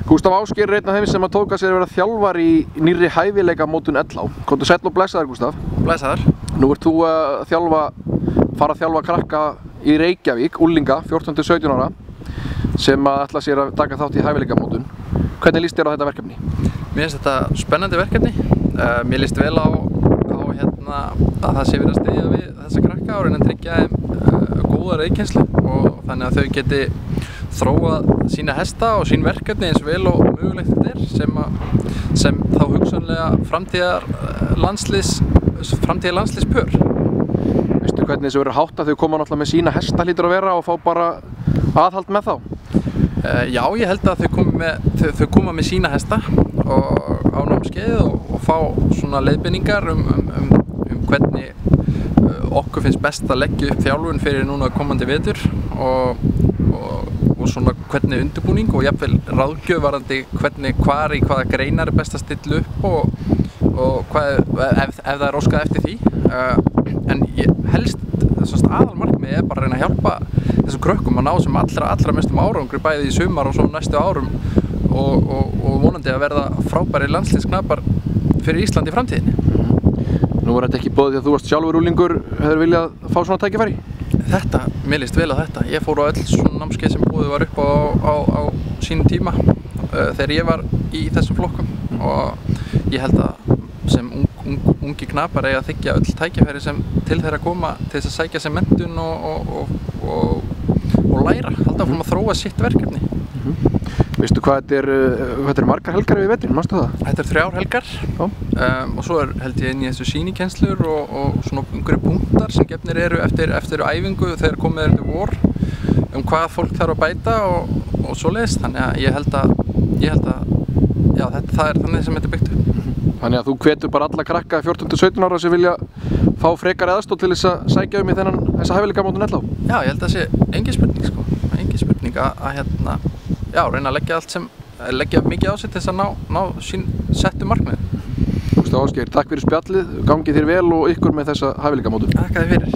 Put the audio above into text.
Gústaf Ásgeir er einn af þeim sem tók að sér að vera þjálfar í nýrri hæfileikamótun LH. Komdu sæll og blessaður, Gústaf. Blessaður. Nú ert þú að fara að þjálfa krakka í Reykjavík, unglinga, 14–17 ára, sem ætla sér að taka þátt í hæfileikamótun. Hvernig líst þér á þetta verkefni? Mér finnst þetta spennandi verkefni. Mér líst vel á að það sé verið að styðja við þessa krakka og reyna að tryggja þeim góða reiðkennslu og þannig að þau geti þróað sína hesta og sín verkefni eins vel og mögulegt þetta er sem þá hugsanlega framtíðar landsliðspör. Veistu hvernig þessu verður háttað? Þau koma náttúrulega með sína hesta hlýtur að vera og fá bara aðhald með þá? Já, ég held að þau koma með sína hesta og á námskeið og fá svona leiðbeiningar hvernig okkur finnst best að leggja upp þjálfun fyrir núna komandi vetur og svona hvernig undirbúning og jafnvel ráðgjöf varðandi hvar í hvaða greinar er best að stilla upp og ef það er óskað eftir því. En helst aðalmarkmiðið er bara að reyna að hjálpa þessum krökkum að ná sem allra mestum árangri bæði í sumar og svo næstu árum og vonandi að verða frábæri landsliðsknappar fyrir Ísland í framtíðinni. Nú var þetta ekki boðið því að þú varst sjálfur unglingur, hefur viljað fá svona tækifæri? Mér líst vel á þetta. Ég fór á öll svona námskeið sem boðið var upp á sínum tíma þegar ég var í þessum flokkum og ég held að sem ungi knapar eiga að þiggja öll tækifæri sem til þeirra koma til þess að sækja sér menntun og læra, halda áfram að þróa sitt verkefni. Veistu hvað þetta er margar helgar við veturinn, manstu það? Þetta er 3 helgar og svo held ég inn í þessu sýnikennslur og svona einhverju punktar sem gefnir eru eftir æfingu þegar komið er til vor hvað fólk þarf að bæta og svoleiðis. Þannig að ég held að já, það er þannig sem þetta er byggt upp. Þannig að þú hvetur bara alla krakka 14–17 ára sem vilja fá frekari aðstoð til þess að sækja í þessa hæfileikamótun LH? Já, ég held að það sé engin spurning sko. Engin spurning að reyna að leggja mikið á sig til þess að ná sín settu markmið. Gústaf Ásgeir, takk fyrir spjallið, gangi þér vel og ykkur með þessa hæfileikamótun. Takk fyrir.